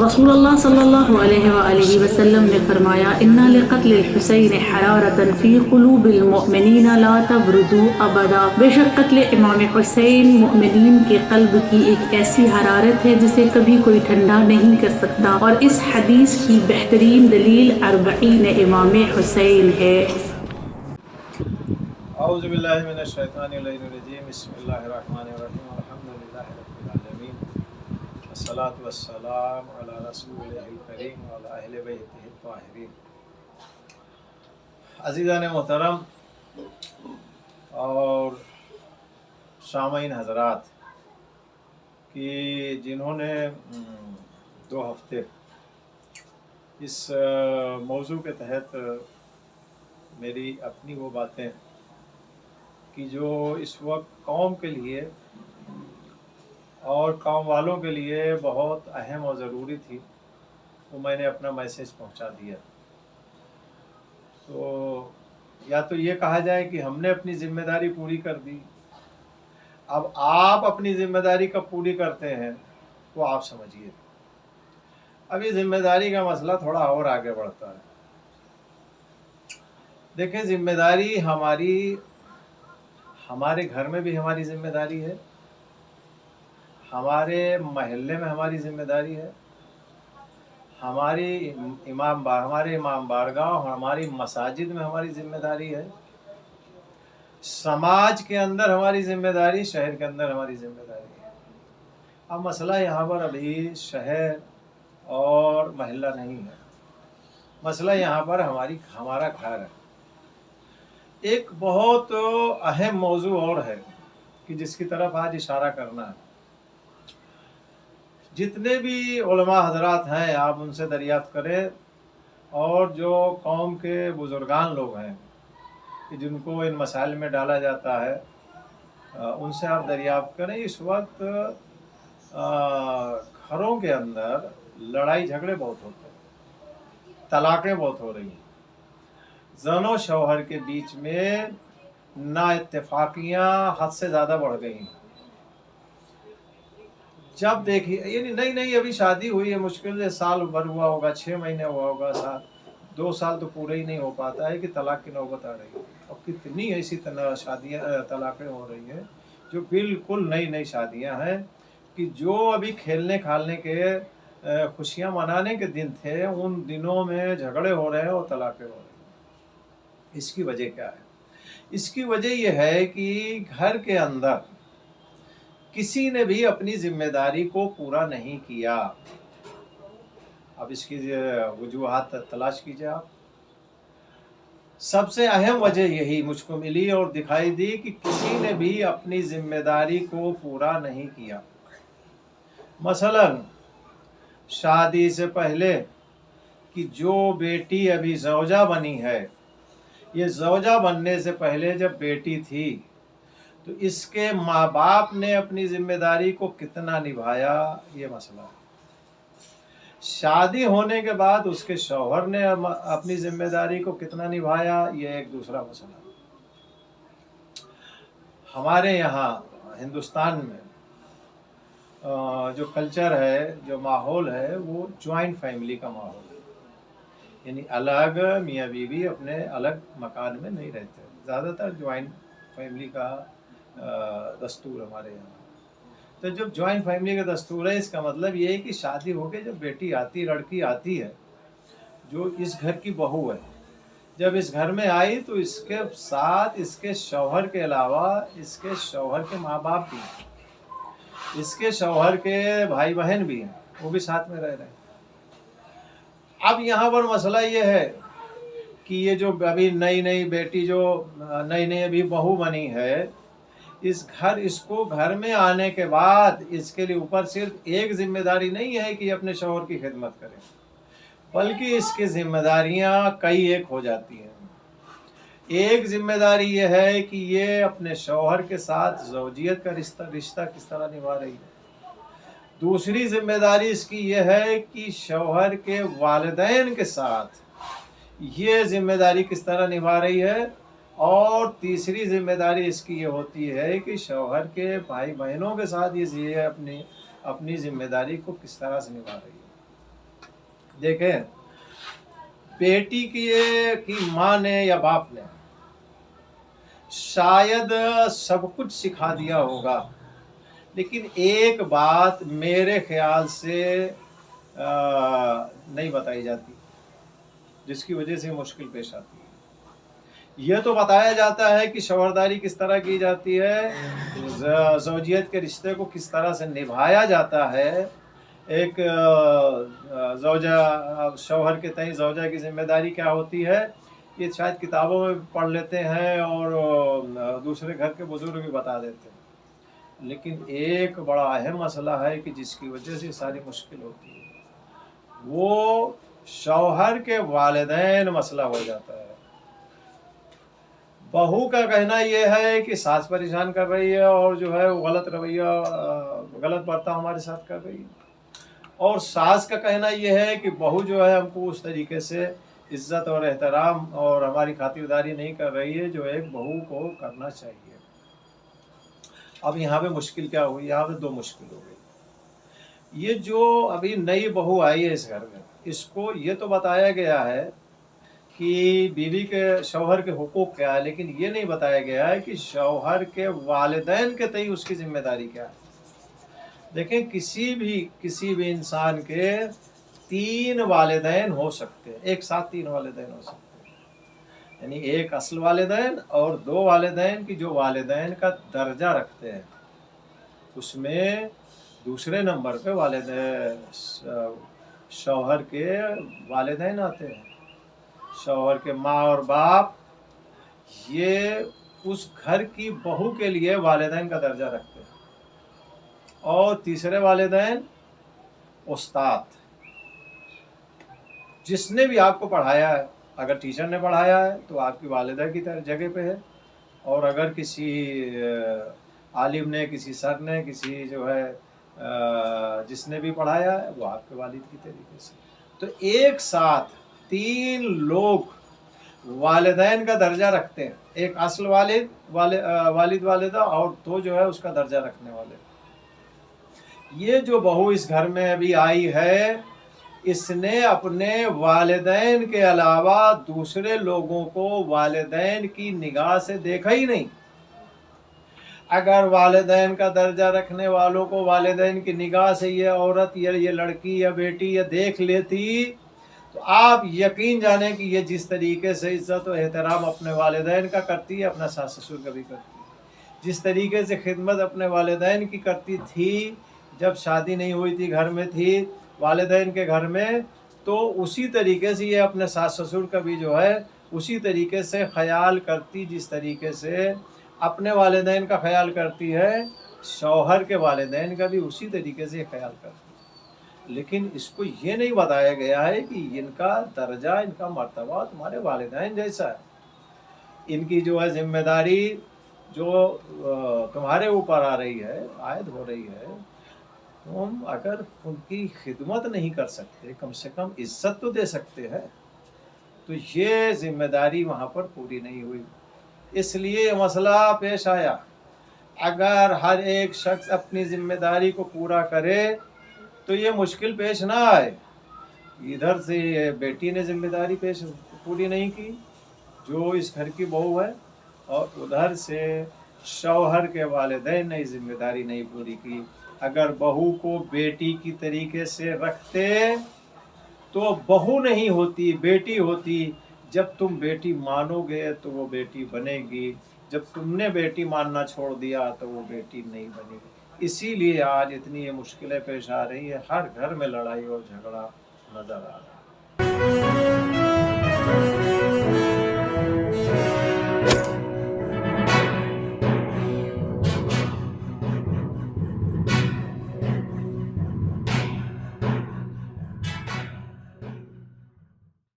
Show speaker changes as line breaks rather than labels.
रसूलुल्लाह सल्लल्लाहु अलैहि वसल्लम ने फरमाया, इन्ना लिक़त्लिल हुसैन हरारतन फ़ी क़ुलूबिल मुअमिनीना ला तबरुदू अबदा। बेशक क़त्ल इमाम हुसैन मुअमिनीन के क़ल्ब की एक ऐसी हरारत है जिसे कभी कोई ठंडा नहीं कर सकता। और इस हदीस की बेहतरीन दलील अर्बईन इमाम हुसैन है।
औज़ु बिल्लाहि मिनश शैतानिर रजीम, बिस्मिल्लाहिर्रहमानिर्रहीम, अल्हम्दुलिल्लाहि रब्बिल आलमीन, अस्सलातु वस्सलामु अला रसूलिहिल करीम व अला अहलि बैतिहित ताहिरीन। अज़ीज़ान मोहतरम और सामईन हज़रात कि जिन्होंने 2 हफ्ते इस मौजू के तहत मेरी अपनी वो बातें कि जो इस वक्त कौम के लिए और कौम वालों के लिए बहुत अहम और ज़रूरी थी, वो मैंने अपना मैसेज पहुंचा दिया। तो या तो ये कहा जाए कि हमने अपनी ज़िम्मेदारी पूरी कर दी। अब आप अपनी ज़िम्मेदारी कब पूरी करते हैं वो आप समझिए। अभी ज़िम्मेदारी का मसला थोड़ा और आगे बढ़ता है। देखिए, ज़िम्मेदारी हमारे घर में भी हमारी ज़िम्मेदारी है, हमारे महल्ले में हमारी ज़िम्मेदारी है, हमारे इमाम बारगाह और हमारी मसाजिद में हमारी ज़िम्मेदारी है, समाज के अंदर हमारी ज़िम्मेदारी, शहर के अंदर हमारी ज़िम्मेदारी है। अब मसला यहाँ पर अभी शहर और महल्ला नहीं है, मसला यहाँ पर हमारा घर है। एक बहुत अहम मौजू और है कि जिसकी तरफ आज इशारा करना है। जितने भी उलमा हजरात हैं आप उनसे दरियाफ्त करें, और जो कौम के बुजुर्गान लोग हैं कि जिनको इन मसाइल में डाला जाता है, उनसे आप दरियाफ्त करें। इस वक्त घरों के अंदर लड़ाई झगड़े बहुत होते हैं, तलाक़ें बहुत हो रही हैं, ज़नो शौहर के बीच में नाइत्तेफाकियाँ हद से ज़्यादा बढ़ गई हैं। जब देखिए, ये नई अभी शादी हुई है, मुश्किल से साल भर हुआ होगा, 6 महीने हुआ होगा, 2 साल तो पूरे ही नहीं हो पाता है कि तलाक की नौबत आ रही है। और कितनी ऐसी तलाक़ें हो रही हैं जो बिल्कुल नई शादियां हैं कि जो अभी खेलने खालने के खुशियां मनाने के दिन थे, उन दिनों में झगड़े हो रहे हैं और तलाक़ें हो रही हैं। इसकी वजह क्या है? इसकी वजह यह है कि घर के अंदर किसी ने भी अपनी जिम्मेदारी को पूरा नहीं किया। अब इसकी वजूहात तलाश कीजिए आप। सबसे अहम वजह यही मुझको मिली और दिखाई दी कि किसी ने भी अपनी जिम्मेदारी को पूरा नहीं किया। मसलन शादी से पहले कि जो बेटी अभी ज़ौजा बनी है, ये ज़ौजा बनने से पहले जब बेटी थी तो इसके माँ बाप ने अपनी जिम्मेदारी को कितना निभाया, ये मसला है। शादी होने के बाद उसके शौहर ने अपनी जिम्मेदारी को कितना निभाया, ये एक दूसरा मसला है। हमारे यहाँ हिंदुस्तान में जो कल्चर है, जो माहौल है, वो जॉइंट फैमिली का माहौल है। यानी अलग मियाँ बीवी अपने अलग मकान में नहीं रहते, ज़्यादातर जॉइंट फैमिली का दस्तूर हमारे यहाँ। तो जब जॉइंट फैमिली का दस्तूर है, इसका मतलब ये है कि शादी होके जब बेटी आती, लड़की आती है, जो इस घर की बहू है, जब इस घर में आई तो इसके साथ इसके शौहर के अलावा इसके शौहर के माँ बाप भी हैं, इसके शौहर के भाई बहन भी हैं, वो भी साथ में रह रहे हैं। अब यहाँ पर मसला ये है कि ये जो अभी नई बेटी, जो नई अभी बहू बनी है, इसको घर में आने के बाद इसके लिए ऊपर सिर्फ एक जिम्मेदारी नहीं है कि अपने शौहर की खिदमत करे, बल्कि इसकी जिम्मेदारियां कई एक हो जाती हैं। एक जिम्मेदारी ये है कि ये अपने शौहर के साथ ज़ौजियत का रिश्ता किस तरह निभा रही है। दूसरी जिम्मेदारी इसकी ये है कि शौहर के वालिदैन के साथ ये जिम्मेदारी किस तरह निभा रही है। और तीसरी जिम्मेदारी इसकी ये होती है कि शौहर के भाई बहनों के साथ ये अपनी जिम्मेदारी को किस तरह से निभा रही है। देखें, बेटी की माँ ने या बाप ने शायद सब कुछ सिखा दिया होगा, लेकिन एक बात मेरे ख्याल से नहीं बताई जाती, जिसकी वजह से मुश्किल पेश आती है। यह तो बताया जाता है कि शौहरदारी किस तरह की जाती है, ज़ौजियत के रिश्ते को किस तरह से निभाया जाता है, एक शौहर के तय ज़ौजा की जिम्मेदारी क्या होती है, ये शायद किताबों में पढ़ लेते हैं और दूसरे घर के बुजुर्ग भी बता देते हैं। लेकिन एक बड़ा अहम मसला है कि जिसकी वजह से सारी मुश्किल होती है, वो शौहर के वालिदैन मसला हो जाता है। बहू का कहना यह है कि सास परेशान कर रही है और जो है वो गलत रवैया, गलत बर्ताव हमारे साथ कर रही है, और सास का कहना यह है कि बहू जो है हमको उस तरीके से इज्जत और एहतराम और हमारी खातिरदारी नहीं कर रही है जो एक बहू को करना चाहिए। अब यहाँ पे मुश्किल क्या हुई, यहाँ पे दो मुश्किल हो गई। ये जो अभी नई बहू आई है इस घर में, इसको ये तो बताया गया है कि बीवी के शौहर के हुकूक क्या है, लेकिन ये नहीं बताया गया है कि शौहर के वालिदैन के तय उसकी जिम्मेदारी क्या है। देखें, किसी भी इंसान के 3 वालिदैन हो सकते हैं, एक साथ 3 वालिदैन हो सकते हैं, यानी एक असल वालिदैन और 2 वालिदैन की जो वालिदैन का दर्जा रखते हैं, उसमें दूसरे नंबर पे वालिदैन शौहर के वालिदैन आते हैं। शौहर के माँ और बाप ये उस घर की बहू के लिए वालिदैन का दर्जा रखते हैं। और तीसरे वालिदैन उस्ताद, जिसने भी आपको पढ़ाया है, अगर टीचर ने पढ़ाया है तो आपकी वालिदा की जगह पे है, और अगर किसी आलिम ने, किसी सर ने, किसी जो है जिसने भी पढ़ाया है वो आपके वालिद की तरीके से। तो एक साथ 3 लोग वालिदैन का दर्जा रखते हैं, एक असल वालिद वालिदा और 2 जो है उसका दर्जा रखने वाले। ये जो बहू इस घर में अभी आई है, इसने अपने वालिदैन के अलावा दूसरे लोगों को वालिदैन की निगाह से देखा ही नहीं। अगर वालिदैन का दर्जा रखने वालों को वालिदैन की निगाह से ये औरत या ये लड़की या बेटी या देख लेती, तो आप यकीन जाने कि ये जिस तरीके से इज्जत और एहतराम अपने वालिदैन का करती है, अपना सास ससुर का भी करती है। जिस तरीके से खिदमत अपने वालिदैन की करती थी जब शादी नहीं हुई थी, घर में थी वालिदैन के घर में, तो उसी तरीके से ये अपने सास ससुर का भी जो है उसी तरीके से ख्याल करती, जिस तरीके से अपने वालिदैन का ख्याल करती है, शौहर के वालिदैन का भी उसी तरीके से ख्याल करती। लेकिन इसको ये नहीं बताया गया है कि इनका दर्जा, इनका मर्तबा तुम्हारे वालिदैन जैसा है। इनकी जो है जिम्मेदारी जो तुम्हारे ऊपर आ रही है, आयद हो रही है, तुम अगर उनकी खिदमत नहीं कर सकते, कम से कम इज्जत तो दे सकते हैं। तो ये जिम्मेदारी वहाँ पर पूरी नहीं हुई, इसलिए मसला पेश आया। अगर हर एक शख्स अपनी जिम्मेदारी को पूरा करे तो ये मुश्किल पेश ना आए। इधर से बेटी ने जिम्मेदारी पूरी नहीं की जो इस घर की बहू है, और उधर से शौहर के वालिदैन ने जिम्मेदारी नहीं पूरी की। अगर बहू को बेटी की तरीके से रखते तो बहू नहीं होती, बेटी होती। जब तुम बेटी मानोगे तो वो बेटी बनेगी, जब तुमने बेटी मानना छोड़ दिया तो वो बेटी नहीं बनेगी। इसीलिए आज इतनी ये मुश्किलें पेश आ रही है, हर घर में लड़ाई और झगड़ा नजर आ रहा है।